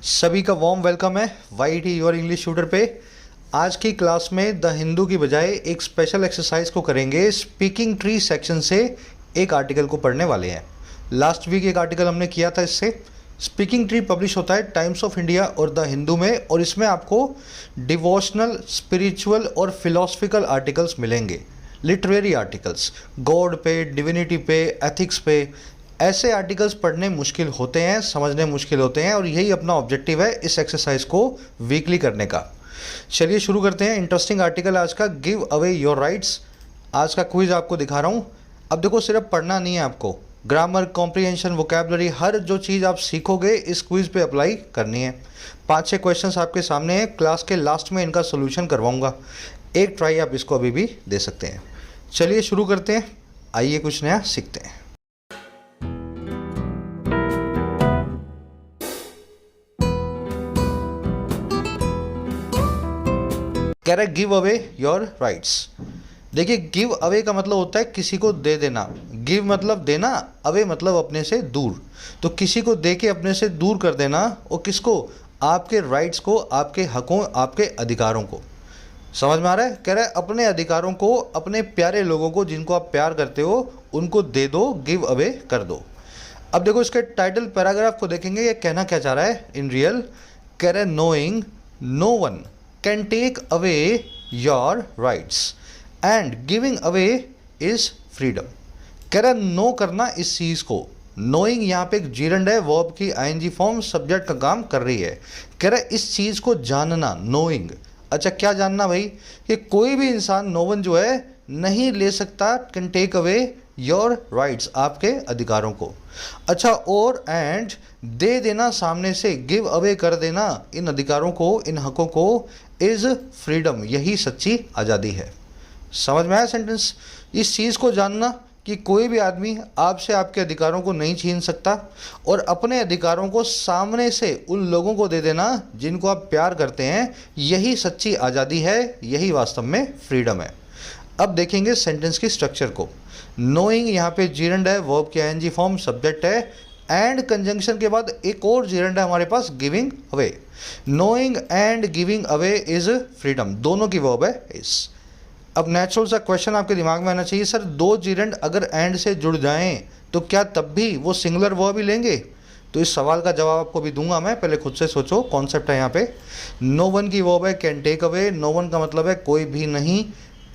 सभी का warm welcome है वाईटी योर इंग्लिश शूटर पे। आज की क्लास में द हिंदू की बजाय एक स्पेशल एक्सरसाइज को करेंगे। स्पीकिंग ट्री सेक्शन से एक आर्टिकल को पढ़ने वाले हैं। लास्ट वीक एक आर्टिकल हमने किया था इससे। स्पीकिंग ट्री पब्लिश होता है टाइम्स ऑफ इंडिया और द हिंदू में, और इसमें आपको डिवोशनल, स्पिरिचुअल और फिलोसफिकल आर्टिकल्स मिलेंगे, लिटरेरी आर्टिकल्स, गॉड पे, डिविनिटी पे, एथिक्स पे। ऐसे आर्टिकल्स पढ़ने मुश्किल होते हैं, समझने मुश्किल होते हैं, और यही अपना ऑब्जेक्टिव है इस एक्सरसाइज को वीकली करने का। चलिए शुरू करते हैं। इंटरेस्टिंग आर्टिकल आज का, गिव अवे योर राइट्स। आज का क्विज आपको दिखा रहा हूँ। अब देखो, सिर्फ पढ़ना नहीं है आपको, ग्रामर, कॉम्प्रिहेंशन, वोकैबुलरी, हर जो चीज़ आप सीखोगे इस क्विज पे अप्लाई करनी है। 5-6 क्वेश्चंस आपके सामने हैं। क्लास के लास्ट में इनका सोल्यूशन करवाऊंगा। एक ट्राई आप इसको अभी भी दे सकते हैं। चलिए शुरू करते हैं। आइए कुछ नया सीखते हैं। कह रहा है गिव अवे योर राइट्स। देखिए, गिव अवे का मतलब होता है किसी को दे देना। गिव मतलब देना, अवे मतलब अपने से दूर। तो किसी को दे के अपने से दूर कर देना। और किसको? आपके राइट्स को, आपके हकों, आपके अधिकारों को। समझ में आ रहा है? कह रहा है अपने अधिकारों को, अपने प्यारे लोगों को जिनको आप प्यार करते हो उनको दे दो, गिव अवे कर दो। अब देखो, इसके टाइटल पैराग्राफ को देखेंगे, ये कहना क्या चाह रहा है इन रियल। कह रहा है knowing no one can take away your rights and giving away is freedom. कह रहा है नो करना इस चीज़ को। नोइंग यहाँ पे एक जीरंड है, वर्ब की आईएनजी फॉर्म सब्जेक्ट का काम कर रही है। कह रहा है इस चीज़ को जानना, नोइंग। अच्छा, क्या जानना भाई? कि कोई भी इंसान, नो वन जो है, नहीं ले सकता, can take away your rights, आपके अधिकारों को। अच्छा, और एंड दे देना सामने से, गिव अवे कर देना इन अधिकारों को, इन हकों को, इज फ्रीडम, यही सच्ची आज़ादी है। समझ में आया सेंटेंस? इस चीज़ को जानना कि कोई भी आदमी आपसे आपके अधिकारों को नहीं छीन सकता, और अपने अधिकारों को सामने से उन लोगों को दे देना जिनको आप प्यार करते हैं, यही सच्ची आज़ादी है, यही वास्तव में फ्रीडम है। अब देखेंगे सेंटेंस की स्ट्रक्चर को। नोइंग यहाँ पे जीरंड है, वर्ब की आईएनजी फॉर्म सब्जेक्ट है, एंड कंजंक्शन के बाद एक और जीरंड है हमारे पास, giving away. Knowing and giving away is freedom, दोनों की वर्ब है इज। अब नेचुरल सा क्वेश्चन आपके दिमाग में आना चाहिए, सर दो जीरंड अगर एंड से जुड़ जाएं तो क्या तब भी वो सिंगुलर वर्ब ही लेंगे? तो इस सवाल का जवाब आपको भी दूंगा मैं, पहले खुद से सोचो। कॉन्सेप्ट है यहाँ पे, नो वन की वर्ब है can take away. No one का मतलब है कोई भी नहीं।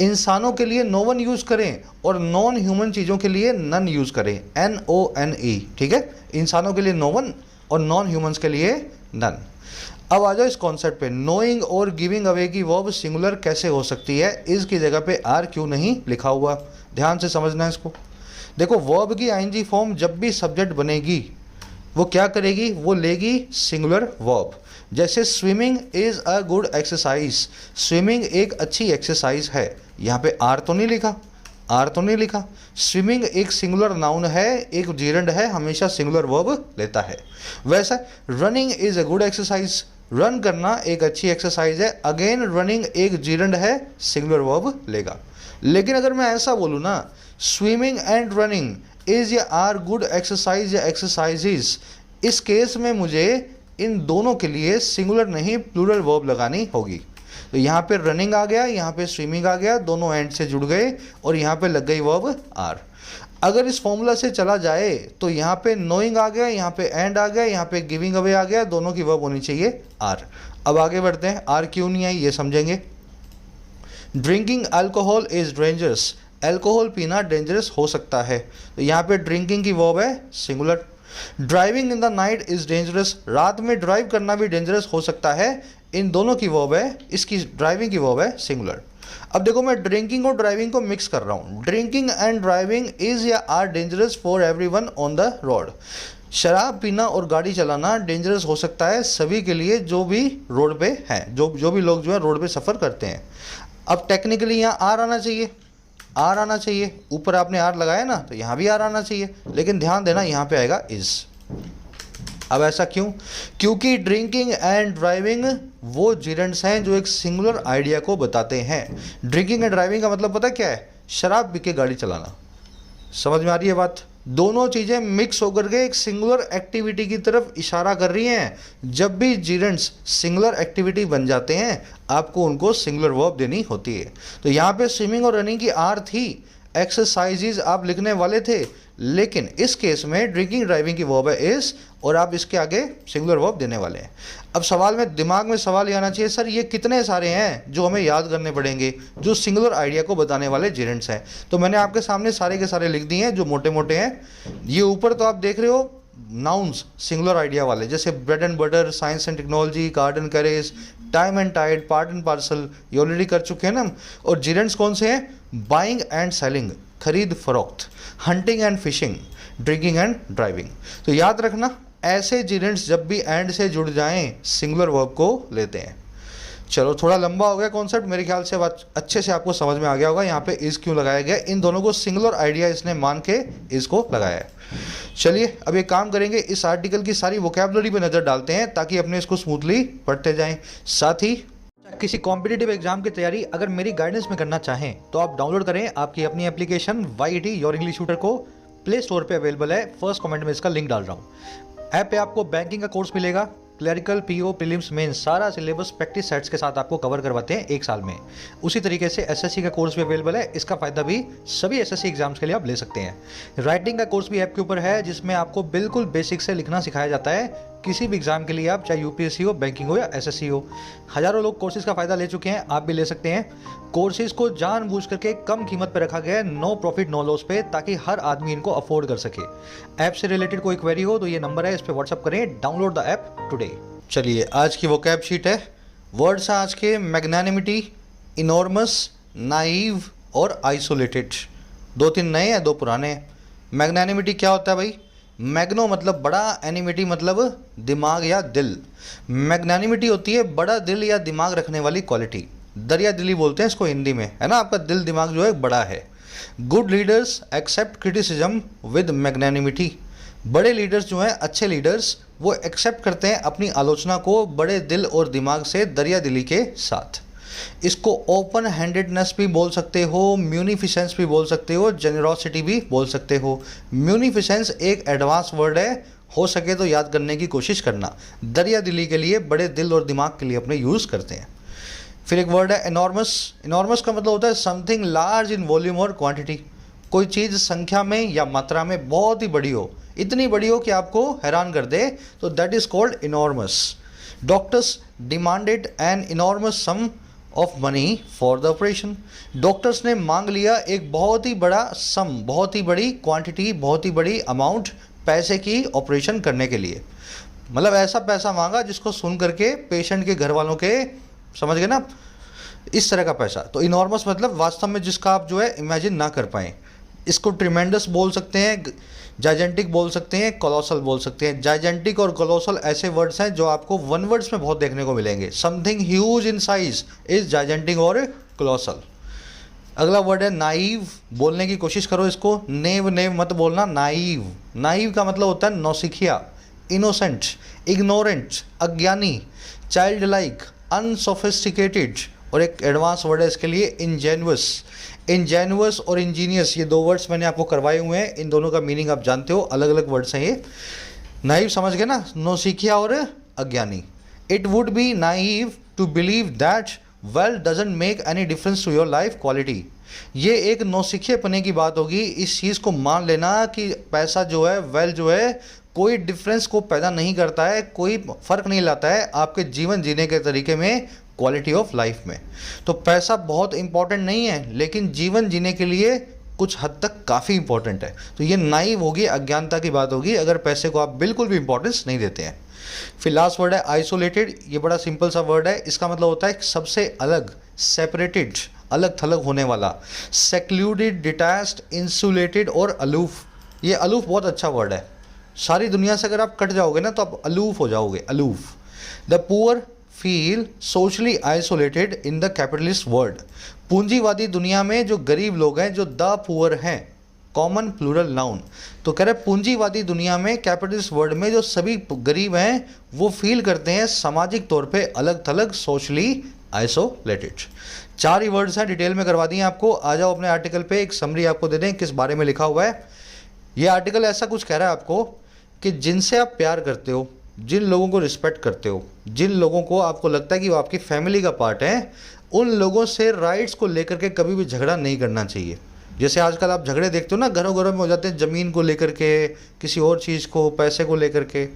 इंसानों के लिए नो वन यूज़ करें, और नॉन ह्यूमन चीज़ों के लिए नन यूज़ करें, NONE। ठीक है, इंसानों के लिए नो वन और नॉन ह्यूमंस के लिए नन। अब आ जाओ इस कॉन्सेप्ट पे। नोइंग और गिविंग अवे की वर्ब सिंगुलर कैसे हो सकती है? इस की जगह पे आर क्यों नहीं लिखा हुआ? ध्यान से समझना है इसको। देखो, वर्ब की आईएनजी फॉर्म जब भी सब्जेक्ट बनेगी वो क्या करेगी? वो लेगी सिंगुलर वर्ब। जैसे swimming is a good exercise, swimming एक अच्छी एक्सरसाइज है। यहाँ पे आर तो नहीं लिखा, आर तो नहीं लिखा। स्विमिंग एक सिंगुलर नाउन है, एक जीरंड है, हमेशा सिंगुलर वर्ब लेता है। वैसा running is a good exercise, run करना एक अच्छी एक्सरसाइज है। अगेन रनिंग एक जीरंड है, सिंगुलर वर्ब लेगा। लेकिन अगर मैं ऐसा बोलूँ ना, स्विमिंग एंड रनिंग इज़ या आर गुड एक्सरसाइज या एक्सरसाइजेज, इस केस में मुझे इन दोनों के लिए सिंगुलर नहीं प्लूरल वर्ब लगानी होगी। तो यहाँ पे रनिंग आ गया, यहाँ पे स्विमिंग आ गया, दोनों एंड से जुड़ गए, और यहाँ पे लग गई वर्ब आर। अगर इस फॉर्मूला से चला जाए तो यहाँ पे नोइंग आ गया, यहाँ पे एंड आ गया, यहाँ पे गिविंग अवे आ गया, दोनों की वर्ब होनी चाहिए आर। अब आगे बढ़ते हैं, आर क्यों नहीं आई ये समझेंगे। Drinking alcohol is dangerous, alcohol पीना डेंजरस हो सकता है। तो यहाँ पे ड्रिंकिंग की वर्ब है singular. Driving in the night is dangerous, रात में ड्राइव करना भी डेंजरस हो सकता है। इन दोनों की वर्ब है, इसकी ड्राइविंग की वर्ब है सिंगुलर। अब देखो, मैं ड्रिंकिंग और ड्राइविंग को मिक्स कर रहा हूँ। ड्रिंकिंग एंड ड्राइविंग इज या are dangerous for everyone on the road. शराब पीना और गाड़ी चलाना डेंजरस हो सकता है सभी के लिए जो भी रोड पे हैं, जो भी लोग जो है रोड पे सफ़र करते हैं। अब टेक्निकली यहाँ आर आना चाहिए, आर आना चाहिए। ऊपर आपने आर लगाया ना, तो यहाँ भी आर आना चाहिए, लेकिन ध्यान देना यहाँ पे आएगा इज। अब ऐसा क्यों? क्योंकि ड्रिंकिंग एंड ड्राइविंग वो जीरंड्स हैं जो एक सिंगुलर आइडिया को बताते हैं। ड्रिंकिंग एंड ड्राइविंग का मतलब पता क्या है? शराब पी के गाड़ी चलाना। समझ में आ रही है बात? दोनों चीज़ें मिक्स होकर के एक सिंगुलर एक्टिविटी की तरफ इशारा कर रही हैं। जब भी जीरेंड्स सिंगुलर एक्टिविटी बन जाते हैं आपको उनको सिंगुलर वर्ब देनी होती है। तो यहाँ पे स्विमिंग और रनिंग की आर थी, एक्सरसाइजेज आप लिखने वाले थे, लेकिन इस केस में ड्रिंकिंग ड्राइविंग की वर्ब है इज और आप इसके आगे सिंगुलर वर्ब देने वाले हैं। अब सवाल में दिमाग में सवाल ये आना चाहिए, सर ये कितने सारे हैं जो हमें याद करने पड़ेंगे जो सिंगुलर आइडिया को बताने वाले जेरेंट्स हैं। तो मैंने आपके सामने सारे के सारे लिख दिए हैं जो मोटे मोटे हैं। ये ऊपर तो आप देख रहे हो नाउन्स सिंगुलर आइडिया वाले, जैसे bread and butter, science and technology, garden carriage, time and tide, part and parcel, ये ऑलरेडी कर चुके हैं ना। और जेरेंट्स कौन से हैं? बाइंग एंड सेलिंग, खरीद फरोख्त, hunting and fishing, drinking and driving. तो याद रखना ऐसे जेरेंट्स जब भी एंड से जुड़ जाएं सिंगुलर वर्ब को लेते हैं। चलो थोड़ा लंबा हो गया कॉन्सेप्ट, मेरे ख्याल से अच्छे से आपको समझ में आ गया होगा यहाँ पे इज क्यों लगाया गया। इन दोनों को सिंगुलर आइडिया इसने मान के इसको लगाया है। चलिए अब एक काम करेंगे, इस आर्टिकल की सारी वोकैबुलरी पे नज़र डालते हैं ताकि अपने इसको स्मूथली पढ़ते जाएं। साथ ही किसी कॉम्पिटिटिव एग्जाम की तैयारी अगर मेरी गाइडेंस में करना चाहें तो आप डाउनलोड करें आपकी अपनी application YET your English tutor को, प्ले स्टोर पे अवेलेबल है, फर्स्ट कमेंट में इसका लिंक डाल रहा हूँ। ऐप पे आपको बैंकिंग का कोर्स मिलेगा, क्लरिकल, PO, प्रीलिम्स, मेंस सारा सिलेबस प्रैक्टिस सेट्स के साथ आपको कवर करवाते हैं 1 साल में। उसी तरीके से SSC का कोर्स भी अवेलेबल है, इसका फ़ायदा भी सभी SSC एग्जाम्स के लिए आप ले सकते हैं। राइटिंग का कोर्स भी ऐप के ऊपर है जिसमें आपको बिल्कुल बेसिक से लिखना सिखाया जाता है, किसी भी एग्जाम के लिए आप चाहे UPSC हो, बैंकिंग हो या SSC हो। हज़ारों लोग कोर्सेज का फ़ायदा ले चुके हैं, आप भी ले सकते हैं। कोर्सेज को जानबूझ करके कम कीमत पर रखा गया है, नो प्रॉफिट नो लॉस पे, ताकि हर आदमी इनको अफोर्ड कर सके। ऐप से रिलेटेड कोई क्वेरी हो तो ये नंबर है, इस पर व्हाट्सअप करें, डाउनलोड द ऐप टुडे। चलिए आज की वोकैब शीट है। वर्ड्स हैं आज के मैग्नानिमिटी, इनॉर्मस, नाइव और आइसोलेटेड। 2-3 नए हैं, 2 पुराने हैं। मैग्नानिमिटी क्या होता है भाई? मैग्नो मतलब बड़ा, एनिमिटी मतलब दिमाग या दिल। मैग्नानिमिटी होती है बड़ा दिल या दिमाग रखने वाली क्वालिटी, दरिया दिली बोलते हैं इसको हिंदी में, है ना। आपका दिल दिमाग जो है बड़ा है। Good leaders accept criticism with magnanimity. बड़े लीडर्स जो हैं, अच्छे लीडर्स, वो एक्सेप्ट करते हैं अपनी आलोचना को बड़े दिल और दिमाग से, दरिया दिली के साथ। इसको ओपन हैंडेडनेस भी बोल सकते हो, म्यूनिफिसेंस भी बोल सकते हो, जेनरोसिटी भी बोल सकते हो। म्यूनिफिसेंस एक एडवांस वर्ड है, हो सके तो याद करने की कोशिश करना। दरिया दिली के लिए, बड़े दिल और दिमाग के लिए अपने यूज़ करते हैं। फिर एक वर्ड है एनॉर्मस। एनॉर्मस का मतलब होता है समथिंग लार्ज इन वॉल्यूम और क्वांटिटी। कोई चीज़ संख्या में या मात्रा में बहुत ही बड़ी हो, इतनी बड़ी हो कि आपको हैरान कर दे, तो that is called enormous. Doctors demanded an enormous sum of money for the operation. Doctors ने मांग लिया एक बहुत ही बड़ा सम, बहुत ही बड़ी क्वांटिटी, बहुत ही बड़ी अमाउंट पैसे की ऑपरेशन करने के लिए। मतलब ऐसा पैसा मांगा जिसको सुन करके पेशेंट के घर वालों के, समझ गए ना, इस तरह का पैसा। तो इनॉर्मस मतलब वास्तव में जिसका आप जो है इमेजिन ना कर पाएँ। इसको ट्रिमेंडस बोल सकते हैं, जाइजेंटिक बोल सकते हैं, कोलोसल बोल सकते हैं। जाइजेंटिक और कोलोसल ऐसे वर्ड्स हैं जो आपको वन वर्ड्स में बहुत देखने को मिलेंगे। Something huge in size is gigantic और कोलोसल। अगला वर्ड है नाइव। बोलने की कोशिश करो इसको, नेव नेव मत बोलना, नाइव। नाइव का मतलब होता है नौसिखिया, इनोसेंट, इग्नोरेंट, अज्ञानी, चाइल्ड लाइक, अनसोफिस्टिकेटेड। और एक एडवांस वर्ड है इसके लिए इंजेन्युअस। इंजेन्युअस और इंजीनियस, ये 2 वर्ड्स मैंने आपको करवाए हुए हैं, इन दोनों का मीनिंग आप जानते हो, अलग अलग वर्ड्स हैं ये। नाइव समझ गए ना, नौसिखिया और अज्ञानी। It would be naive to believe that wealth doesn't make any difference to your life quality. ये एक नौसिखिएपने की बात होगी, इस चीज़ को मान लेना कि पैसा जो है, वेल्थ जो है, कोई डिफरेंस को पैदा नहीं करता है, कोई फ़र्क नहीं लाता है आपके जीवन जीने के तरीके में, क्वालिटी ऑफ लाइफ में। तो पैसा बहुत इंपॉर्टेंट नहीं है, लेकिन जीवन जीने के लिए कुछ हद तक काफ़ी इंपॉर्टेंट है। तो ये नाइव होगी, अज्ञानता की बात होगी अगर पैसे को आप बिल्कुल भी इंपॉर्टेंस नहीं देते हैं। फिर लास्ट वर्ड है आइसोलेटेड। ये बड़ा सिंपल सा वर्ड है, इसका मतलब होता है सबसे अलग, सेपरेटेड, अलग थलग होने वाला। सेक्लूडेड, डिटैच्ड, इंसुलेटेड और अलूफ। ये अलूफ बहुत अच्छा वर्ड है। सारी दुनिया से अगर आप कट जाओगे ना तो आप अलूफ हो जाओगे, aloof. The poor feel socially isolated in the capitalist world. पूंजीवादी दुनिया में जो गरीब लोग हैं, जो द पुअर हैं, कॉमन प्लूरल नाउन। तो कह रहे पूंजीवादी दुनिया में, कैपिटलिस्ट वर्ल्ड में जो सभी गरीब हैं वो फील करते हैं सामाजिक तौर पे अलग थलग, सोशली आइसोलेटेड। 4 ही वर्ड्स हैं, डिटेल में करवा दिए आपको। आ जाओ अपने आर्टिकल पे, एक समरी आपको दे दें किस बारे में लिखा हुआ है। ये आर्टिकल ऐसा कुछ कह रहा है आपको कि जिनसे आप प्यार करते हो, जिन लोगों को रिस्पेक्ट करते हो, जिन लोगों को आपको लगता है कि वो आपकी फैमिली का पार्ट है, उन लोगों से राइट्स को लेकर के कभी भी झगड़ा नहीं करना चाहिए। जैसे आजकल आप झगड़े देखते हो ना, घरों घरों में हो जाते हैं, ज़मीन को लेकर के, किसी और चीज़ को, पैसे को लेकर के।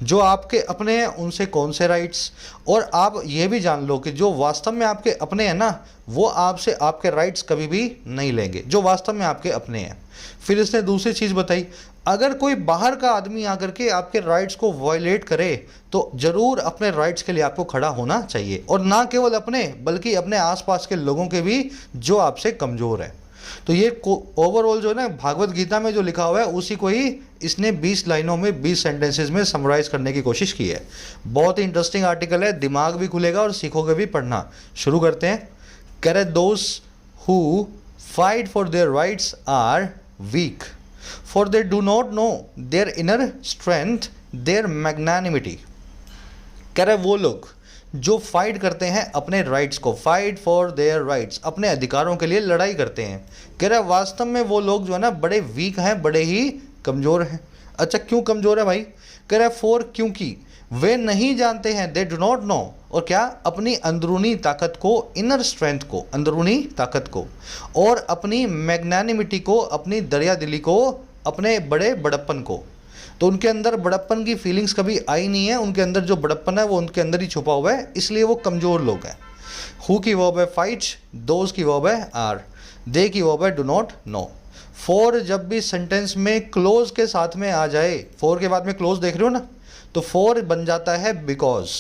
जो आपके अपने हैं उनसे कौन से राइट्स, और आप ये भी जान लो कि जो वास्तव में आपके अपने हैं ना, वो आपसे आपके राइट्स कभी भी नहीं लेंगे, जो वास्तव में आपके अपने हैं। फिर इसने दूसरी चीज़ बताई, अगर कोई बाहर का आदमी आकर के आपके राइट्स को वायलेट करे तो ज़रूर अपने राइट्स के लिए आपको खड़ा होना चाहिए, और ना केवल अपने बल्कि अपने आसपास के लोगों के भी जो आपसे कमज़ोर है। तो ये ओवरऑल जो है ना, भागवत गीता में जो लिखा हुआ है उसी को ही इसने 20 लाइनों में 20 सेंटेंसेस में समराइज करने की कोशिश की है। बहुत ही इंटरेस्टिंग आर्टिकल है, दिमाग भी खुलेगा और सीखोगे भी पढ़ना। शुरू करते हैं। कह रहे those who fight for their rights are weak, for they do not know their inner strength, their magnanimity. कह रहे वो लोग जो फाइट करते हैं अपने राइट्स को, फाइट फॉर देयर राइट्स, अपने अधिकारों के लिए लड़ाई करते हैं, कह रहे वास्तव में वो लोग जो है ना बड़े वीक हैं, बड़े ही कमज़ोर हैं। अच्छा, क्यों कमज़ोर है भाई? कह रहे फॉर, क्योंकि वे नहीं जानते हैं, दे डू नॉट नो, और क्या, अपनी अंदरूनी ताकत को, इनर स्ट्रेंथ को, अंदरूनी ताकत को, और अपनी मैग्नानिमिटी को, अपनी दरिया दिली को, अपने बड़े बड़प्पन को। तो उनके अंदर बड़प्पन की फीलिंग्स कभी आई नहीं है, उनके अंदर जो बड़प्पन है वो उनके अंदर ही छुपा हुआ है, इसलिए वो कमज़ोर लोग हैं। हु की वर्ब है फाइट, दोज की वर्ब है आर, दे की वर्ब है डू नॉट नो। फॉर जब भी सेंटेंस में क्लोज के साथ में आ जाए, फॉर के बाद में क्लोज देख रहे हो ना, तो फॉर बन जाता है बिकॉज।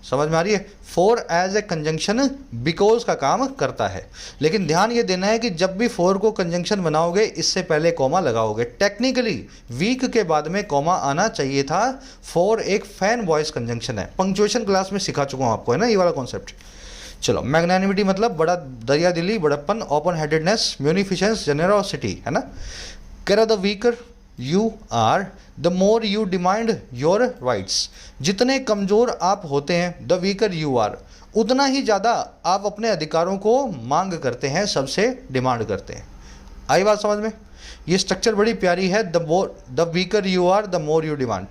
समझ में आ रही है? For as a conjunction because का काम करता है, लेकिन ध्यान ये देना है कि जब भी फॉर को कंजंक्शन बनाओगे इससे पहले कॉमा लगाओगे। टेक्निकली वीक के बाद में कॉमा आना चाहिए था। फॉर एक फैन वॉइस कंजंक्शन है, पंक्चुएशन क्लास में सिखा चुका हूँ आपको, है ना ये वाला कॉन्सेप्ट। चलो, मैग्नानिमिटी मतलब बड़ा दरिया दिली, बड़प्पन, ओपन हेडेडनेस, म्यूनिफिशेंस, जेनरोसिटी, है ना। कह रहा the weaker you are the more you demand your rights. जितने कमज़ोर आप होते हैं, द वीकर यू आर, उतना ही ज़्यादा आप अपने अधिकारों को मांग करते हैं, सबसे डिमांड करते हैं। आई बात समझ में? ये स्ट्रक्चर बड़ी प्यारी है। The weaker you are the more you demand.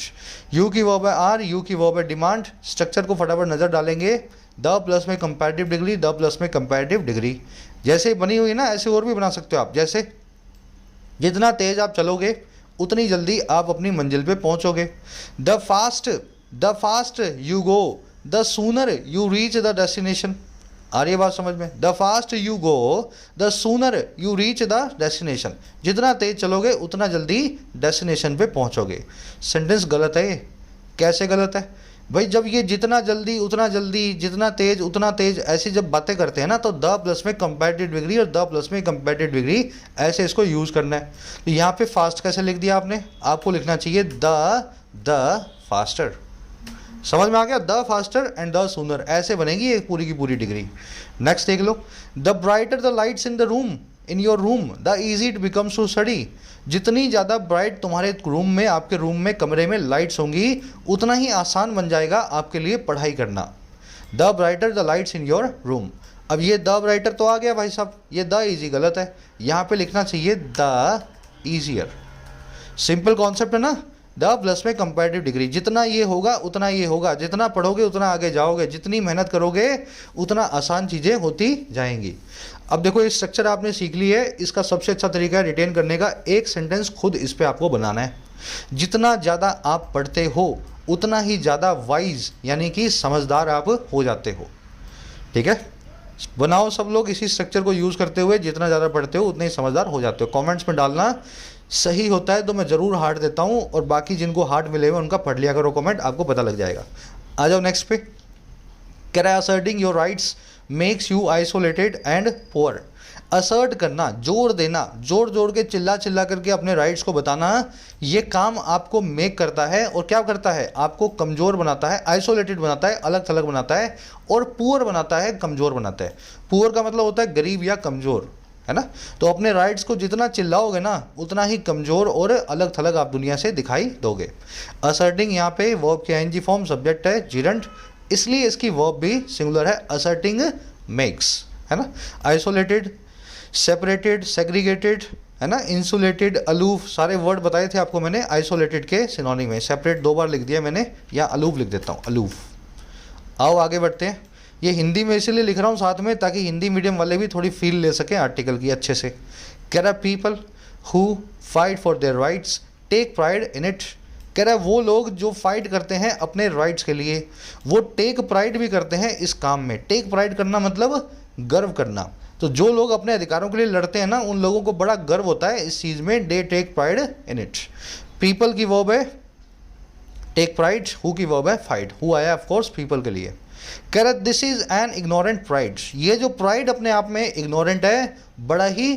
You की वर्ब है आर, यू की वर्ब है डिमांड। स्ट्रक्चर को फटाफट नज़र डालेंगे। द प्लस में कंपैरेटिव डिग्री, द प्लस में कंपैरेटिव डिग्री, जैसे बनी हुई ना ऐसे और भी बना सकते हो आप। जैसे जितना तेज़ आप चलोगे उतनी जल्दी आप अपनी मंजिल पे पहुंचोगे। The fast you go the sooner you reach the destination. आ रही है बात समझ में? The fast you go the sooner you reach the destination. जितना तेज चलोगे उतना जल्दी डेस्टिनेशन पे पहुंचोगे। सेंटेंस गलत है ये। कैसे गलत है भाई? जब ये जितना जल्दी उतना जल्दी, जितना तेज उतना तेज, ऐसी जब बातें करते हैं ना, तो द प्लस में कंपैरेटिव डिग्री और द प्लस में कंपैरेटिव डिग्री, ऐसे इसको यूज़ करना है। तो यहाँ पे फास्ट कैसे लिख दिया आपने? आपको लिखना चाहिए द फास्टर। समझ में आ गया? The faster and the sooner, ऐसे बनेगी एक पूरी की पूरी डिग्री। नेक्स्ट देख लो। The brighter the lights in the room, in your room, the easy it becomes to study. जितनी ज़्यादा ब्राइट तुम्हारे रूम में, आपके रूम में, कमरे में लाइट्स होंगी, उतना ही आसान बन जाएगा आपके लिए पढ़ाई करना। The brighter the lights in your room. अब ये द ब्राइटर तो आ गया भाई साहब, ये द ईजी गलत है, यहाँ पे लिखना चाहिए द ईजियर। सिंपल कॉन्सेप्ट है ना। द प्लस में कंपैरेटिव डिग्री, जितना ये होगा उतना ये होगा, जितना पढ़ोगे उतना आगे जाओगे, जितनी मेहनत करोगे उतना आसान चीज़ें होती जाएंगी। अब देखो ये स्ट्रक्चर आपने सीख ली है, इसका सबसे अच्छा तरीका है रिटेन करने का, एक सेंटेंस खुद इस पे आपको बनाना है। जितना ज़्यादा आप पढ़ते हो उतना ही ज़्यादा वाइज यानी कि समझदार आप हो जाते हो। ठीक है, बनाओ सब लोग इसी स्ट्रक्चर को यूज़ करते हुए, जितना ज़्यादा पढ़ते हो उतने ही समझदार हो जाते हो। कमेंट्स में डालना, सही होता है तो मैं ज़रूर हार्ट देता हूँ, और बाकी जिनको हार्ट मिले हुए उनका पढ़ लिया करो कमेंट, आपको पता लग जाएगा। आ जाओ नेक्स्ट पे। कह रहा है asserting your rights makes you isolated and poor. Assert करना, जोर देना, जोर जोर के चिल्ला चिल्ला करके अपने राइट्स को बताना, ये काम आपको मेक करता है और क्या करता है? आपको कमज़ोर बनाता है, आइसोलेटेड बनाता है, अलग थलग बनाता है, और पुअर बनाता है, कमज़ोर बनाता है। पुअर का मतलब होता है गरीब या कमज़ोर, है ना। तो अपने राइट्स को जितना चिल्लाओगे ना उतना ही कमज़ोर और अलग थलग आप दुनिया से दिखाई दोगे। असर्टिंग यहाँ पे वर्ब की आईएनजी फॉर्म, सब्जेक्ट है जिरंट, इसलिए इसकी वर्ब भी सिंगुलर है। असर्टिंग मेक्स, है ना। आइसोलेटेड, सेपरेटेड, सेग्रीगेटेड, है ना, इंसुलेटेड, अलूफ, सारे वर्ड बताए थे आपको मैंने आइसोलेटेड के सिनोनिम में, सेपरेट 2 बार लिख दिया मैंने, या अलूफ लिख देता हूँ, अलूफ। आओ आगे बढ़ते हैं। ये हिंदी में इसलिए लिख रहा हूँ साथ में ताकि हिंदी मीडियम वाले भी थोड़ी फील ले सकें आर्टिकल की अच्छे से। कह रहा people who fight for their rights take pride in it. कह रहा है वो लोग जो फाइट करते हैं अपने राइट्स के लिए, वो टेक प्राइड भी करते हैं इस काम में। टेक प्राइड करना मतलब गर्व करना। तो जो लोग अपने अधिकारों के लिए लड़ते हैं ना, उन लोगों को बड़ा गर्व होता है इस चीज़ में। They take pride in it. People की वर्ब है टेक प्राइड, हु की वर्ब है फाइट। हु आया ऑफ कोर्स पीपल के लिए। कह रहा this is an ignorant pride. ये जो प्राइड अपने आप में इग्नोरेंट है, बड़ा ही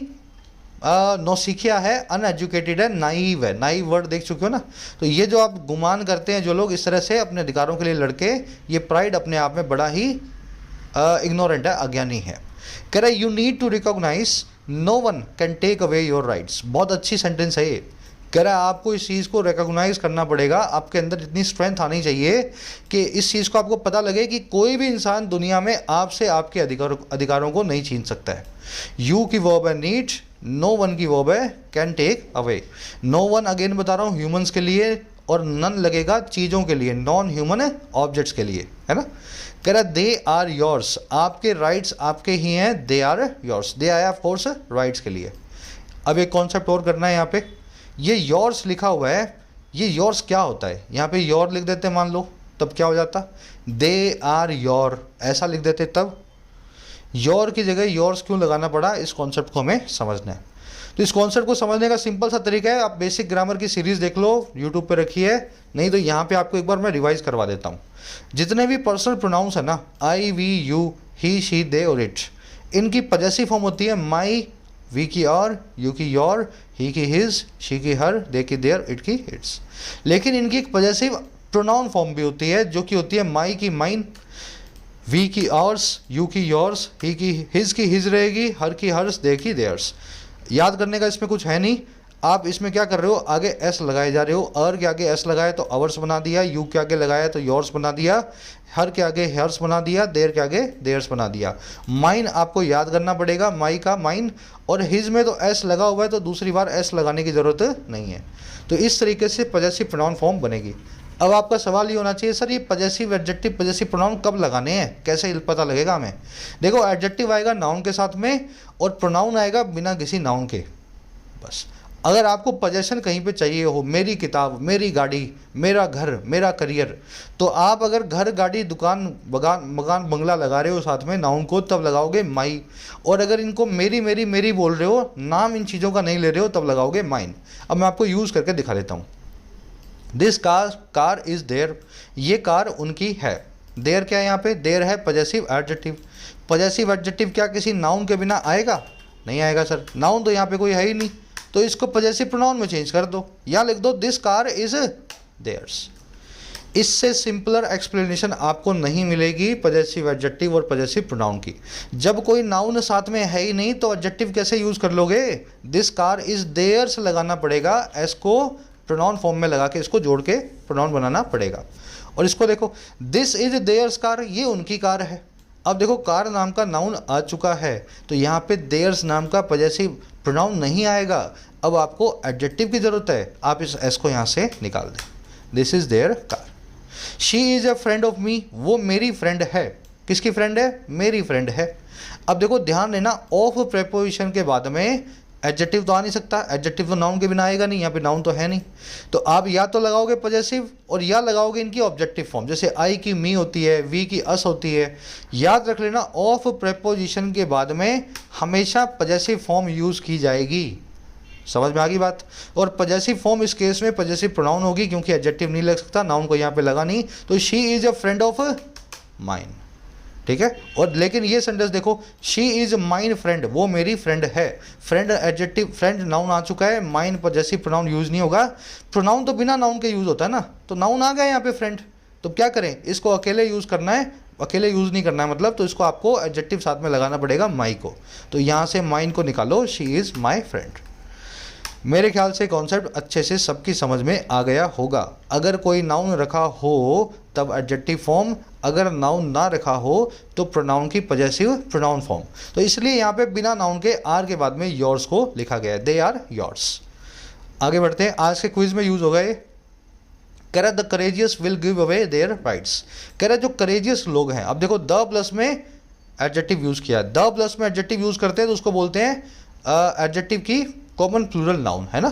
नौसिखिया है, अनएजुकेटेड है, नाइव है। नाइव वर्ड देख चुके हो ना। तो ये जो आप गुमान करते हैं जो लोग इस तरह से अपने अधिकारों के लिए लड़के, ये प्राइड अपने आप में बड़ा ही इग्नोरेंट है, अज्ञानी है। कह रहा है you need to recognise no one can take away your rights. बहुत अच्छी सेंटेंस है ये। कह रहा है आपको इस चीज़ को रिकॉग्नाइज करना पड़ेगा, आपके अंदर इतनी स्ट्रेंथ आनी चाहिए कि इस चीज़ को आपको पता लगे कि कोई भी इंसान दुनिया में आपसे आपके अधिकारों को नहीं छीन सकता है। यू की वर्ब है नीड, नो वन की वर्ब है can take away. No one again बता रहा हूँ ह्यूमंस के लिए, और नन लगेगा चीज़ों के लिए, नॉन ह्यूमन ऑब्जेक्ट्स के लिए, है ना। कह रहा दे आर योर्स, आपके राइट्स आपके ही हैं, दे आर योर्स। दे आया ऑफ कोर्स राइट्स के लिए। अब एक कॉन्सेप्ट और करना है यहाँ पे। ये योर्स लिखा हुआ है, ये योर्स क्या होता है? यहाँ पे योर लिख देते मान लो, तब क्या हो जाता? दे आर योर, ऐसा लिख देते तब। योर की जगह योर्स क्यों लगाना पड़ा, इस कॉन्सेप्ट को हमें समझना है। तो इस कॉन्सेप्ट को समझने का सिंपल सा तरीका है, आप बेसिक ग्रामर की सीरीज़ देख लो, यूट्यूब पे रखी है, नहीं तो यहाँ पे आपको एक बार मैं रिवाइज करवा देता हूँ। जितने भी पर्सनल प्रोनाउंस है ना, आई, वी, यू, ही, शी, दे और इट, इनकी पजेसिव फॉर्म होती है माई, वी की और, यू की योर, ही की हिज, शी की हर, दे की देयर, इट की इट्स। लेकिन इनकी एक पजेसिव प्रोनाउन फॉर्म भी होती है जो कि होती है माई की माइन, वी की आवर्स, यू की योर्स, ही की हिज रहेगी, हर की हर्स, दे की देयर्स। याद करने का इसमें कुछ है नहीं। आप इसमें क्या कर रहे हो, आगे एस लगाए जा रहे हो। अर के आगे एस लगाया तो अवर्स बना दिया, यू के आगे लगाया तो योर्स बना दिया, हर के आगे हर्स बना दिया, देर के आगे देयर्स बना दिया। माइन आपको याद करना पड़ेगा, माई का माइन, और हिज में तो एस लगा हुआ है तो दूसरी बार एस लगाने की ज़रूरत नहीं है। तो इस तरीके से पजेसिव प्रोनाउन फॉर्म बनेगी। अब आपका सवाल ये होना चाहिए सर ये पजेसिव एडजेक्टिव पजेसिव प्रोनाउन कब लगाने हैं, कैसे पता लगेगा हमें? देखो एडजेक्टिव आएगा नाउन के साथ में और प्रोनाउन आएगा बिना किसी नाउन के, बस। अगर आपको पजेशन कहीं पे चाहिए हो, मेरी किताब, मेरी गाड़ी, मेरा घर, मेरा करियर, तो आप अगर घर, गाड़ी, दुकान, मकान, बंगला लगा रहे हो साथ में नाउन को, तब लगाओगे माई। और अगर इनको मेरी मेरी मेरी बोल रहे हो, नाम इन चीज़ों का नहीं ले रहे हो, तब लगाओगे माइन। अब मैं आपको यूज़ करके दिखा देता हूँ। दिस कार इज़ देयर, ये कार उनकी है। देयर क्या है यहाँ पे? देयर है पजेसिव एडजेक्टिव। पजेसिव एडजेक्टिव क्या किसी नाउन के बिना आएगा? नहीं आएगा सर, नाउन तो यहाँ पे कोई है ही नहीं, तो इसको पजेसिव प्रोनाउन में चेंज कर दो, या लिख दो दिस कार इज देयर्स। इससे सिंपलर एक्सप्लेनेशन आपको नहीं मिलेगी पजेसिव एडजेक्टिव और पजेसिव प्रोनाउन की। जब कोई नाउन साथ में है ही नहीं तो एडजेक्टिव कैसे यूज़ कर लोगे? दिस कार इज देयर्स लगाना पड़ेगा, एस को प्रोनाउन फॉर्म में लगा के इसको जोड़ के प्रोनाउन बनाना पड़ेगा। और इसको देखो, दिस इज देयर्स कार, ये उनकी कार है। अब देखो कार नाम का नाउन आ चुका है, तो यहाँ पे देयर्स नाम का पजेसिव प्रोनाउन नहीं आएगा। अब आपको एडजेक्टिव की ज़रूरत है, आप इस एस को यहाँ से निकाल दें। This is their car. She is a friend of me, वो मेरी फ्रेंड है। किसकी फ्रेंड है? मेरी फ्रेंड है। अब देखो ध्यान देना, ऑफ प्रेपोजिशन के बाद में एडजेक्टिव तो आ नहीं सकता, एडजेक्टिव तो नाउन के बिना आएगा नहीं, यहाँ पे नाउन तो है नहीं, तो आप या तो लगाओगे पजेसिव और या लगाओगे इनकी ऑब्जेक्टिव फॉर्म। जैसे आई की मी होती है, वी की अस होती है। याद रख लेना ऑफ प्रेपोजिशन के बाद में हमेशा पजेसिव फॉर्म यूज़ की जाएगी। समझ में आ गई बात? और पजेसिव फॉर्म इस केस में पजेसिव प्रोनाउन होगी क्योंकि एडजेक्टिव नहीं लग सकता, नाउन को यहाँ पे लगा नहीं, तो she is a friend of mine. ठीक है। और लेकिन ये सेंटेंस देखो, शी इज़ माइन फ्रेंड, वो मेरी फ्रेंड है। फ्रेंड एडजेक्टिव, फ्रेंड नाउन आ चुका है, माइन पजेसिव प्रोनाउन यूज़ नहीं होगा। प्रोनाउन तो बिना नाउन के यूज़ होता है ना, तो नाउन आ गया यहाँ पे फ्रेंड, तो क्या करें, इसको अकेले यूज़ करना है, अकेले यूज़ नहीं करना है मतलब, तो इसको आपको एडजेक्टिव साथ में लगाना पड़ेगा माई को। तो यहाँ से माइन को निकालो, शी इज़ माई फ्रेंड। मेरे ख्याल से कॉन्सेप्ट अच्छे से सबकी समझ में आ गया होगा। अगर कोई नाउन रखा हो तब एडजेक्टिव फॉर्म, अगर नाउन ना रखा हो तो प्रोनाउन की पजेसिव प्रोनाउन फॉर्म। तो इसलिए यहाँ पे बिना नाउन के आर के बाद में योर्स को लिखा गया है, दे आर योर्स। आगे बढ़ते हैं, आज के क्विज में यूज होगा ये। कह रहा the courageous will give away their rights. कह रहा जो करेजियस लोग हैं, अब देखो द प्लस में एडजेक्टिव यूज किया, द प्लस में एडजेक्टिव यूज करते हैं तो उसको बोलते हैं एडजेक्टिव की कॉमन प्लूरल नाउन, है ना।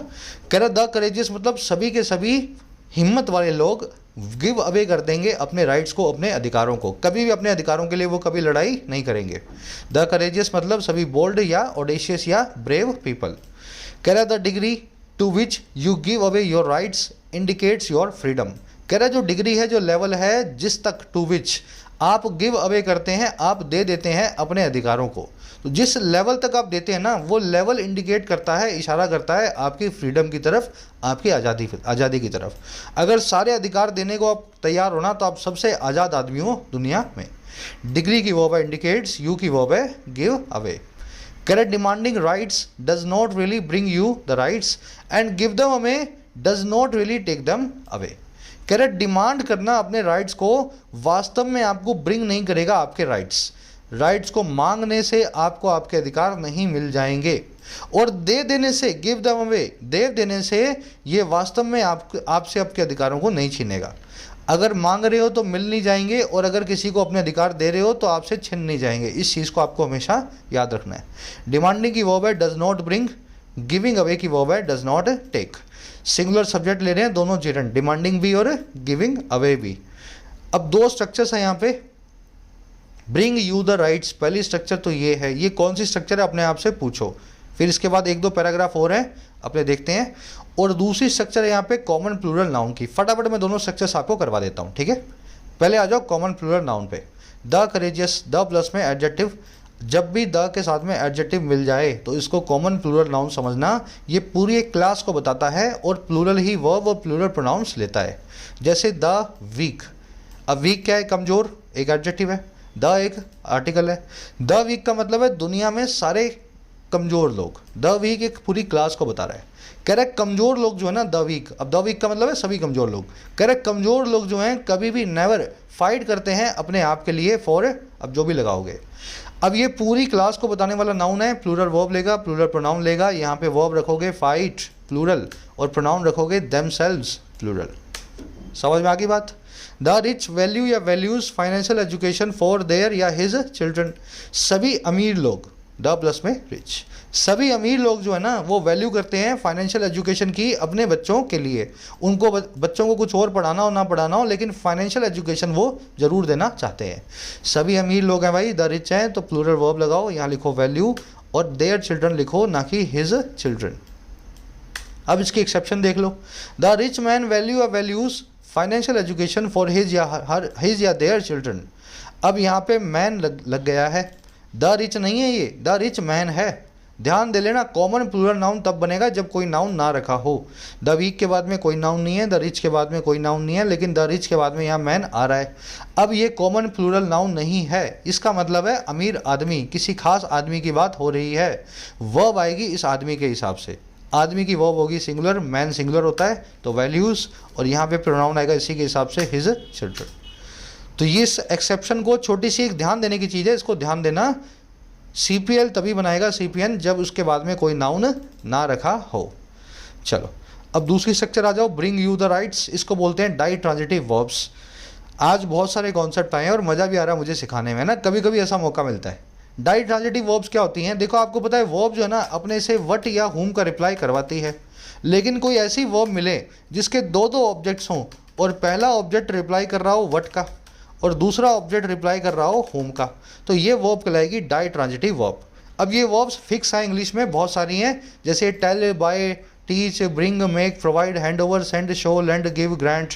कह रहा द करेजियस मतलब सभी के सभी हिम्मत वाले लोग गिव अवे कर देंगे अपने राइट्स को, अपने अधिकारों को, कभी भी अपने अधिकारों के लिए वो कभी लड़ाई नहीं करेंगे। द करेजियस मतलब सभी बोल्ड या ऑडेशियस या ब्रेव पीपल। कह रहा the degree to which you give away your rights indicates your freedom. कह रहा जो डिग्री है, जो लेवल है जिस तक टू विच आप गिव अवे करते हैं, आप दे देते हैं अपने अधिकारों को, तो जिस लेवल तक आप देते हैं ना वो लेवल इंडिकेट करता है, इशारा करता है आपकी फ्रीडम की तरफ, आपकी आज़ादी की तरफ। अगर सारे अधिकार देने को आप तैयार हो ना तो आप सबसे आज़ाद आदमी हो दुनिया में। डिग्री की वर्ब है इंडिकेट्स, यू की वर्ब है give away. Correct demanding rights does not really bring you the rights and give them away does not really take them away. Correct demand करना अपने राइट्स को वास्तव में आपको ब्रिंग नहीं करेगा आपके राइट्स। राइट्स को मांगने से आपको आपके अधिकार नहीं मिल जाएंगे, और दे देने से गिव देम अवे, दे देने से ये वास्तव में आपसे आपके अधिकारों को नहीं छीनेगा। अगर मांग रहे हो तो मिल नहीं जाएंगे, और अगर किसी को अपने अधिकार दे रहे हो तो आपसे छिन नहीं जाएंगे। इस चीज़ को आपको हमेशा याद रखना है। डिमांडिंग की वर्ब है does not bring, giving away की वर्ब है does not take. Singular subject ले रहे हैं दोनों जेरंड, डिमांडिंग भी और गिविंग अवे भी। अब दो स्ट्रक्चर्स हैं यहाँ पे, ब्रिंग यू द राइट्स पहली स्ट्रक्चर तो ये है, ये कौन सी स्ट्रक्चर है अपने आप से पूछो, फिर इसके बाद एक दो पैराग्राफ और हैं अपने देखते हैं। और दूसरी स्ट्रक्चर है यहाँ पे कॉमन प्लूरल नाउन की। फटाफट मैं दोनों स्ट्रक्चर्स आपको करवा देता हूँ, ठीक है। पहले आ जाओ कॉमन प्लूरल नाउन पे। द करेजियस, द प्लस में एडजेक्टिव, जब भी द के साथ में एडजेक्टिव मिल जाए तो इसको कॉमन प्लूरल नाउन समझना। ये पूरी एक क्लास को बताता है और प्लूरल ही वर्ब और प्लूरल प्रोनाउंस लेता है। जैसे द वीक, अब वीक क्या है, कमज़ोर, एक एडजेक्टिव है। द एक आर्टिकल है। द वीक का मतलब है दुनिया में सारे कमज़ोर लोग। द वीक एक पूरी क्लास को बता रहा है। कह रहा है कमज़ोर लोग जो है ना द वीक, अब द वीक का मतलब है सभी कमज़ोर लोग। कह रहा है कमज़ोर लोग जो हैं कभी भी नेवर फाइट करते हैं अपने आप के लिए फॉर, अब जो भी लगाओगे। अब ये पूरी क्लास को बताने वाला नाउन है, प्लूरल वर्ब लेगा, प्लूरल प्रोनाउन लेगा। यहाँ पे वर्ब रखोगे फाइट प्लूरल और प्रोनाउन रखोगे देमसेल्व्स प्लूरल। समझ में आ गई बात। द रिच वैल्यू या values financial education for their या हिज चिल्ड्रन। सभी अमीर लोग, द प्लस में रिच, सभी अमीर लोग जो है ना वो वैल्यू करते हैं फाइनेंशियल एजुकेशन की अपने बच्चों के लिए। उनको बच्चों को कुछ और पढ़ाना हो ना पढ़ाना हो, लेकिन फाइनेंशियल एजुकेशन वो ज़रूर देना चाहते हैं। सभी अमीर लोग हैं भाई, द रिच हैं तो प्लूरल वर्ब लगाओ, यहाँ लिखो वैल्यू और देयर चिल्ड्रन लिखो, ना कि हिज चिल्ड्रन। अब इसकी एक्सेप्शन देख लो। द रिच मैन वैल्यू या values financial education for his या देयर चिल्ड्रन। अब यहाँ पे मैन लग गया है, द रिच नहीं है ये, द रिच मैन है। ध्यान दे लेना, कॉमन प्लूरल नाउन तब बनेगा जब कोई नाउन ना रखा हो। द वीक के बाद में कोई नाउन नहीं है, द रिच के बाद में कोई नाउन नहीं है, लेकिन द रिच के बाद में यहाँ मैन आ रहा है। अब ये कॉमन प्लूरल नाउन नहीं है, इसका मतलब है अमीर आदमी, किसी खास आदमी की बात हो रही है। वर्ब आएगी इस आदमी के हिसाब से, आदमी की वर्ब होगी सिंगुलर, मैन सिंगुलर होता है तो वैल्यूज़, और यहाँ पे प्रोनाउन आएगा इसी के हिसाब से हिज चिल्ड्रन। तो ये एक्सेप्शन को छोटी सी एक ध्यान देने की चीज़ है, इसको ध्यान देना। CPL तभी बनाएगा CPN जब उसके बाद में कोई नाउन ना रखा हो। चलो अब दूसरी स्ट्रक्चर आ जाओ, ब्रिंग यू द राइट्स। इसको बोलते हैं डाई ट्रांजिटिव वर्ब्स। आज बहुत सारे कॉन्सेप्ट आए हैं और मज़ा भी आ रहा है मुझे सिखाने में ना, कभी कभी ऐसा मौका मिलता है। डाई ट्रांजिटिव वर्ब्स क्या होती हैं? देखो आपको पता है वर्ब जो है ना अपने से वट या हुम का रिप्लाई करवाती है, लेकिन कोई ऐसी वर्ब मिले जिसके दो दो ऑब्जेक्ट्स हों और पहला ऑब्जेक्ट रिप्लाई कर रहा हो वट का और दूसरा ऑब्जेक्ट रिप्लाई कर रहा हो होम का, तो ये वर्ब कहलाएगी डाई ट्रांजिटिव वर्ब। अब ये वर्ब्स फिक्स हैं, इंग्लिश में बहुत सारी हैं, जैसे tell, buy, teach, bring, make, provide, hand over, send, show, lend, give, grant.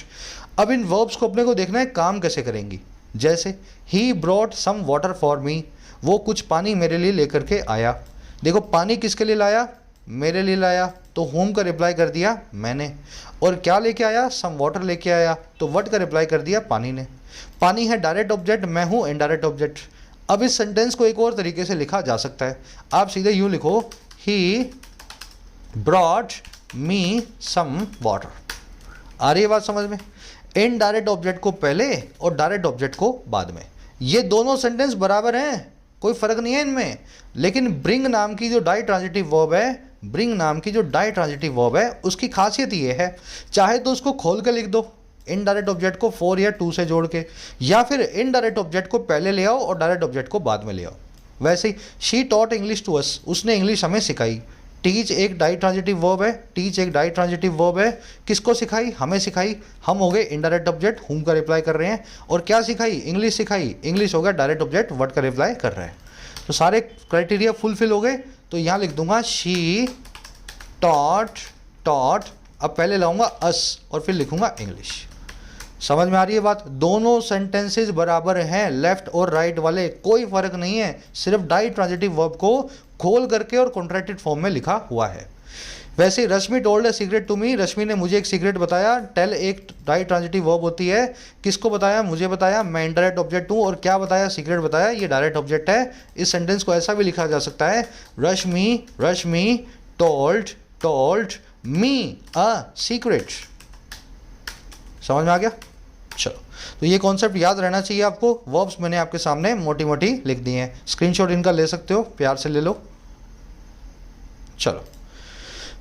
अब इन वर्ब्स को अपने को देखना है काम कैसे करेंगी। जैसे ही brought some water for me, वो कुछ पानी मेरे लिए लेकर के आया। देखो पानी किसके लिए लाया? मेरे लिए लाया, तो होम का रिप्लाई कर दिया मैंने। और क्या लेके आया? सम वाटर लेके आया, तो व्हाट का रिप्लाई कर दिया पानी ने। पानी है डायरेक्ट ऑब्जेक्ट, मैं हूँ इनडायरेक्ट ऑब्जेक्ट। अब इस सेंटेंस को एक और तरीके से लिखा जा सकता है, आप सीधे यूँ लिखो, he brought me some water. आ रही है बात समझ में? इनडायरेक्ट ऑब्जेक्ट को पहले और डायरेक्ट ऑब्जेक्ट को बाद में। ये दोनों सेंटेंस बराबर हैं, कोई फर्क नहीं है इनमें। लेकिन ब्रिंग नाम की जो डाई ट्रांजिटिव वर्ब है, ब्रिंग नाम की जो डाई ट्रांजिटिव वर्ब है, उसकी खासियत ये है, चाहे तो उसको खोल के लिख दो इनडायरेक्ट ऑब्जेक्ट को फॉर या टू से जोड़ के, या फिर इनडायरेक्ट ऑब्जेक्ट को पहले ले आओ और डायरेक्ट ऑब्जेक्ट को बाद में ले आओ। वैसे ही she taught English to us, उसने इंग्लिश हमें सिखाई। टीच एक डाई ट्रांजिटिव वर्ब है, टीच एक डाई ट्रांजिटिव वर्ब है। किसको सिखाई? हमें सिखाई। हम हो गए इनडायरेक्ट ऑब्जेक्ट हुम का रिप्लाई कर रहे हैं, और क्या सिखाई? इंग्लिश सिखाई। इंग्लिश हो गया डायरेक्ट ऑब्जेक्ट व्हाट का रिप्लाई कर रहे हैं। तो सारे क्राइटेरिया फुलफिल हो गए। तो यहाँ लिख दूंगा शी टॉट, टॉट, अब पहले लाऊंगा अस और फिर लिखूंगा इंग्लिश। समझ में आ रही है बात? दोनों सेंटेंसेस बराबर हैं, लेफ्ट और राइट वाले, कोई फर्क नहीं है। सिर्फ डाई ट्रांजिटिव वर्ब को खोल करके और कॉन्ट्रैक्टेड फॉर्म में लिखा हुआ है। वैसे Rashmi told a secret to me, Rashmi ने मुझे एक सीक्रेट बताया। टेल एक डाई ट्रांजिटिव वर्ब होती है। किसको बताया? मुझे बताया। मैं इनडायरेक्ट ऑब्जेक्ट हूँ। और क्या बताया? सीक्रेट बताया। ये डायरेक्ट ऑब्जेक्ट है। इस सेंटेंस को ऐसा भी लिखा जा सकता है, Rashmi, Rashmi told, told me a secret. समझ में आ गया? चलो, तो ये कॉन्सेप्ट याद रहना चाहिए आपको। वर्ब्स मैंने आपके सामने मोटी मोटी लिख दिए हैं, स्क्रीनशॉट इनका ले सकते हो, प्यार से ले लो। चलो,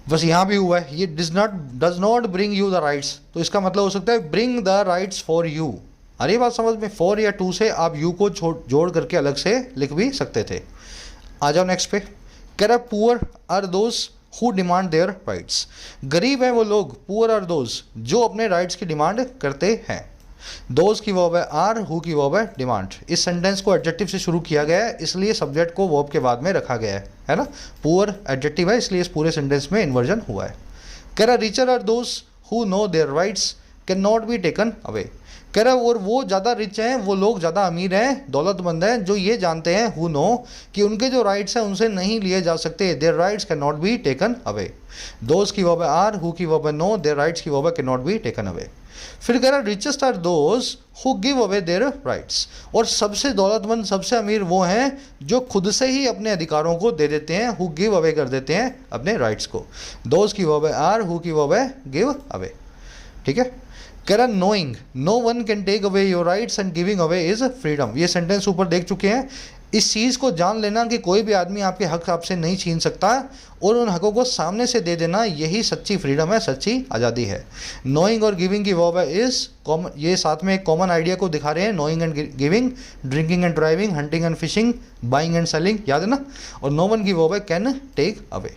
बस यहाँ भी हुआ है, ये does not bring you the rights, तो इसका मतलब हो सकता है bring the rights for you. अरे बात समझ में? फॉर या टू से आप यू को जोड़ करके अलग से लिख भी सकते थे। आ जाओ नेक्स्ट पे। कह रहा poor are those who demand their rights. गरीब हैं वो लोग, पुअर आर दोज, जो अपने राइट्स की डिमांड करते हैं। दोज की वर्ब है आर, हु की वर्ब है डिमांड। इस सेंटेंस को एडजेक्टिव से शुरू किया गया है, इसलिए सब्जेक्ट को वर्ब के बाद में रखा गया है ना। पुअर एडजेक्टिव है, इसलिए इस पूरे सेंटेंस में इन्वर्जन हुआ है। कह रहा richer are those who know their rights can not be taken away. कह रहा और वो ज़्यादा रिच हैं, वो लोग ज़्यादा अमीर हैं, दौलतमंद हैं, जो ये जानते हैं हु नो कि उनके जो राइट्स हैं उनसे नहीं लिए जा सकते। Their rights can not be taken away. Those की वर्ब है आर, हु की वर्ब है नो, देयर राइट्स की वर्ब है can not be taken away. फिर कह रहा richest are those who give away their rights. और सबसे दौलतमंद, सबसे अमीर वो हैं जो खुद से ही अपने अधिकारों को दे देते हैं, हु गिव अवे कर देते हैं अपने राइट्स को। दोज की वर्ब है आर, हु की वर्ब है गिव अवे। ठीक है। कह रहा knowing no one can take away your rights and giving away is freedom. ये सेंटेंस ऊपर देख चुके हैं। इस चीज़ को जान लेना कि कोई भी आदमी आपके हक आपसे नहीं छीन सकता, और उन हकों को सामने से दे देना, यही सच्ची फ्रीडम है, सच्ची आज़ादी है। नोइंग और गिविंग की वर्ब है इज कॉमन, ये साथ में एक कॉमन आइडिया को दिखा रहे हैं। Knowing and giving, drinking and driving, hunting and fishing, buying and selling, याद है ना। और नो वन की वर्ब है कैन टेक अवे।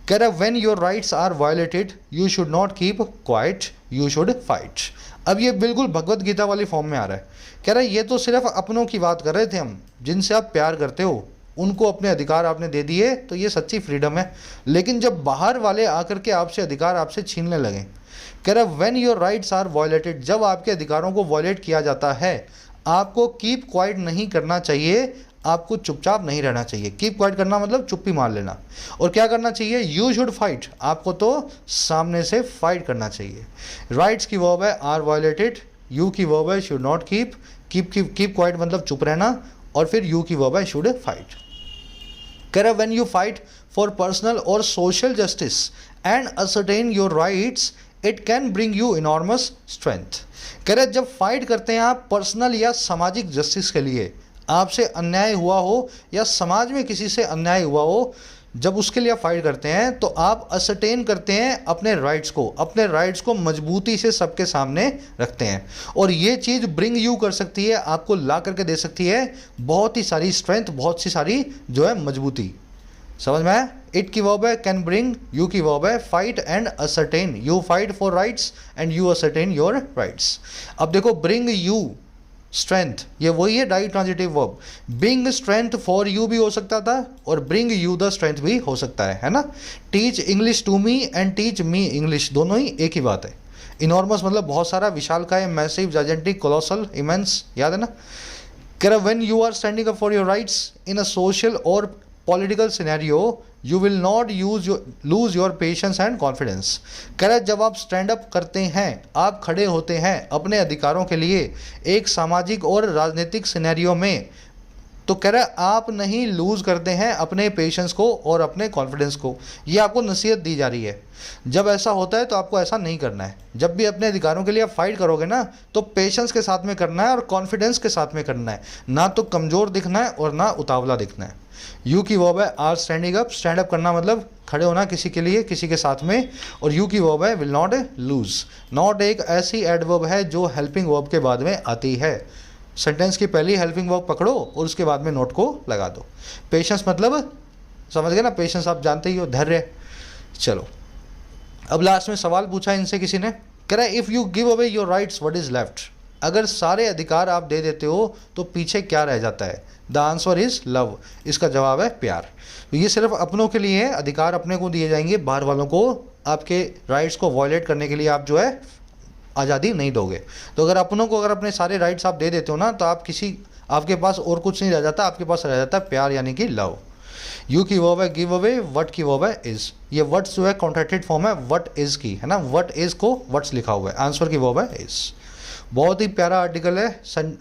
कह रहा when your rights are violated you should not keep quiet, you should fight. अब ये बिल्कुल भगवत गीता वाली फॉर्म में आ रहा है। कह रहा है ये तो सिर्फ अपनों की बात कर रहे थे हम, जिनसे आप प्यार करते हो, उनको अपने अधिकार आपने दे दिए, तो ये सच्ची फ्रीडम है। लेकिन जब बाहर वाले आकर के आपसे अधिकार आपसे छीनने लगे, कह रहा when your rights are violated, जब आपके अधिकारों को वायलेट किया जाता है, आपको कीप क्वाइट नहीं करना चाहिए, आपको चुपचाप नहीं रहना चाहिए। कीप क्वाइट करना मतलब चुप्पी मार लेना। और क्या करना चाहिए? यू शुड फाइट, आपको तो सामने से फाइट करना चाहिए। राइट्स की वर्ब है आर वायलेटेड, यू की वर्ब है should not keep, keep quiet मतलब चुप रहना, और फिर यू की वर्ब है शुड फाइट। कह रहा when you fight for personal और social justice and ascertain your rights it can bring you enormous strength. कह रहे जब फाइट करते हैं आप पर्सनल या सामाजिक जस्टिस के लिए, आपसे अन्याय हुआ हो या समाज में किसी से अन्याय हुआ हो, जब उसके लिए फाइट करते हैं तो आप असर्टेन करते हैं अपने राइट्स को मजबूती से सबके सामने रखते हैं। और ये चीज़ ब्रिंग यू कर सकती है, आपको ला करके दे सकती है बहुत ही सारी स्ट्रेंथ, बहुत सी सारी जो है मजबूती। समझ में आया? इट की वर्ब है कैन ब्रिंग, यू की वर्ब है fight and ascertain. You fight for rights and you ascertain your rights. अब देखो ब्रिंग यू स्ट्रेंथ, ये वही है ditransitive verb. Bring strength for you भी हो सकता था और ब्रिंग यू द स्ट्रेंथ भी हो सकता है ना। Teach English to me and teach me English, दोनों ही एक ही बात है। इनॉर्मस मतलब बहुत सारा, विशालकाय, मैसिव, जाइजेंटिक, कोलोसल, इमेंस, याद है ना। कह रहा when you are standing up for your rights in a social और political scenario you will not lose your patience and confidence. कह रहा है जब आप स्टैंड अप करते हैं, आप खड़े होते हैं अपने अधिकारों के लिए एक सामाजिक और राजनीतिक सिनेरियो में, तो कह रहा है आप नहीं लूज करते हैं अपने पेशेंस को और अपने कॉन्फिडेंस को। ये आपको नसीहत दी जा रही है। जब ऐसा होता है तो आपको ऐसा नहीं करना है। जब भी अपने अधिकारों के लिए आप फाइट करोगे ना, तो पेशेंस के साथ में करना है और कॉन्फिडेंस के साथ में करना है, ना तो कमज़ोर दिखना है और ना उतावला दिखना है। यू की वर्ब है are standing up. Stand up करना मतलब खड़े होना किसी के लिए, किसी के साथ में। और यू की वर्ब है विल नॉट लूज। नॉट एक ऐसी एडवर्ब है जो हेल्पिंग वर्ब के बाद में आती है। सेंटेंस की पहली हेल्पिंग वर्ब पकड़ो और उसके बाद में नोट को लगा दो। पेशेंस मतलब समझ गए ना, पेशेंस आप जानते ही हो, धैर्य। चलो अब लास्ट में सवाल पूछा इनसे किसी ने, कह रहा है if you give away your rights what is left. अगर सारे अधिकार आप दे देते हो तो पीछे क्या रह जाता है। The answer is love. इसका जवाब है प्यार। तो ये सिर्फ अपनों के लिए है, अधिकार अपने को दिए जाएंगे, बाहर वालों को आपके राइट्स को वायलेट करने के लिए आप जो है आज़ादी नहीं दोगे। तो अगर अपनों को अगर अपने सारे राइट्स आप दे देते हो ना, तो आपके पास और कुछ नहीं रह जाता, आपके पास रह जाता है प्यार यानी कि लव। यू की वर्ब है गिव अवे, वट की वर्ब है इज। ये वट्स जो है कॉन्ट्रैक्टेड फॉर्म है वट इज की, है ना। वट इज को वट्स लिखा हुआ है, आंसर की वर्ब है इज। बहुत ही प्यारा आर्टिकल है।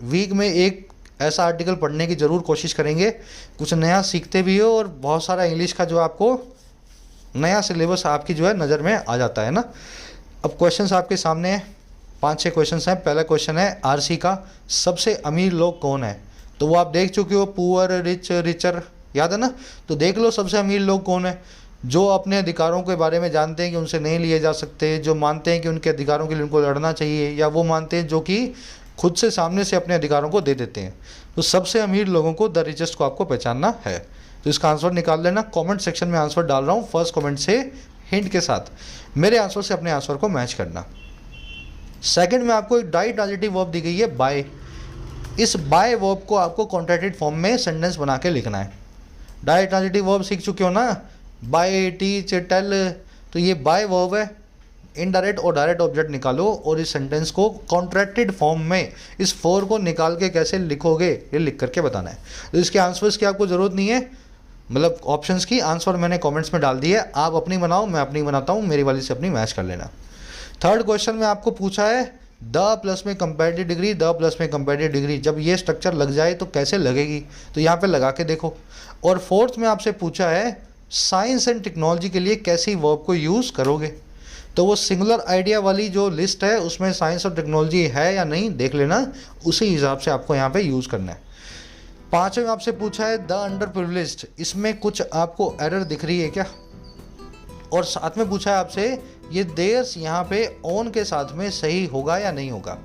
वीक में एक ऐसा आर्टिकल पढ़ने की ज़रूर कोशिश करेंगे, कुछ नया सीखते भी हो और बहुत सारा इंग्लिश का जो आपको नया सिलेबस आपकी जो है नज़र में आ जाता है ना। अब क्वेश्चंस आपके सामने हैं, 5-6 क्वेश्चंस हैं। पहला क्वेश्चन है आरसी का, सबसे अमीर लोग कौन है। तो वो आप देख चुके हो, पुअर, रिच, रिचर, याद है ना। तो देख लो सबसे अमीर लोग कौन है। जो अपने अधिकारों के बारे में जानते हैं कि उनसे नहीं लिए जा सकते, जो मानते हैं कि उनके अधिकारों के लिए उनको लड़ना चाहिए, या वो मानते हैं जो कि खुद से सामने से अपने अधिकारों को दे देते हैं। तो सबसे अमीर लोगों को, द रिचेस्ट को आपको पहचानना है। तो इसका आंसर निकाल लेना। कमेंट सेक्शन में आंसर डाल रहा हूँ, फर्स्ट कमेंट से हिंट के साथ मेरे आंसर से अपने आंसर को मैच करना। सेकंड में आपको एक डाई ट्रांजिटिव वर्ब दी गई है बाय। इस बाय वर्ब को आपको कॉन्ट्रैक्टेड फॉर्म में सेंटेंस बना के लिखना है। डाई ट्रांजिटिव वर्ब सीख चुके हो ना, बाय, टीच, टेल। तो ये बाय वर्ब है। इनडायरेक्ट और डायरेक्ट ऑब्जेक्ट निकालो और इस सेंटेंस को कॉन्ट्रैक्टेड फॉर्म में इस फोर को निकाल के कैसे लिखोगे ये लिख करके बताना है। तो इसके आंसर्स की आपको ज़रूरत नहीं है, मतलब ऑप्शंस की। आंसर मैंने कमेंट्स में डाल दिए, आप अपनी बनाओ, मैं अपनी बनाता हूँ, मेरी वाली से अपनी मैच कर लेना। थर्ड क्वेश्चन में आपको पूछा है द प्लस में कंपैरेटिव डिग्री, द प्लस में कंपैरेटिव डिग्री जब ये स्ट्रक्चर लग जाए तो कैसे लगेगी, तो यहाँ पे लगा के देखो। और फोर्थ में आपसे पूछा है साइंस एंड टेक्नोलॉजी के लिए कैसी वर्ब को यूज़ करोगे। तो वो सिंगुलर आइडिया वाली जो लिस्ट है उसमें साइंस और टेक्नोलॉजी है या नहीं देख लेना, उसी हिसाब से आपको यहाँ पे यूज़ करना है। पाँचवें में आपसे पूछा है द अंडर प्रिविलेज्ड, इसमें कुछ आपको एरर दिख रही है क्या। और साथ में पूछा है आपसे ये देयर्स यहाँ पे ऑन के साथ में सही होगा या नहीं होगा।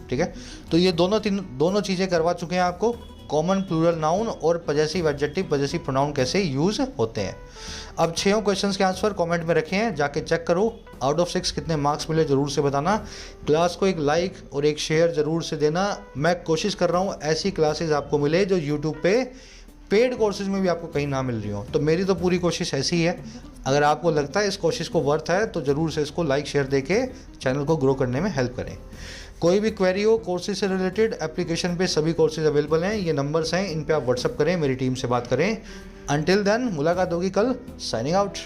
ठीक है, तो ये दोनों चीज़ें करवा चुके हैं आपको। कॉमन प्लूरल नाउन और पजेसिव एडजेक्टिव, पजेसिव प्रोनाउन कैसे यूज़ होते हैं। अब 6 क्वेश्चंस के आंसर कमेंट में रखे हैं, जाके चेक करो। आउट ऑफ 6 कितने मार्क्स मिले ज़रूर से बताना। क्लास को एक लाइक और एक शेयर ज़रूर से देना। मैं कोशिश कर रहा हूँ ऐसी क्लासेस आपको मिले जो यूट्यूब पे पेड कोर्सेज में भी आपको कहीं ना मिल रही हो। तो मेरी तो पूरी कोशिश ऐसी ही है। अगर आपको लगता है इस कोशिश को वर्थ है तो ज़रूर से इसको लाइक शेयर दे के चैनल को ग्रो करने में हेल्प करें। कोई भी क्वेरी हो कोर्सेज से रिलेटेड, एप्लीकेशन पे सभी कोर्सेज अवेलेबल हैं, ये नंबर्स हैं, इन पे आप व्हाट्सअप करें, मेरी टीम से बात करें। अंटिल देन मुलाकात होगी कल। Signing out.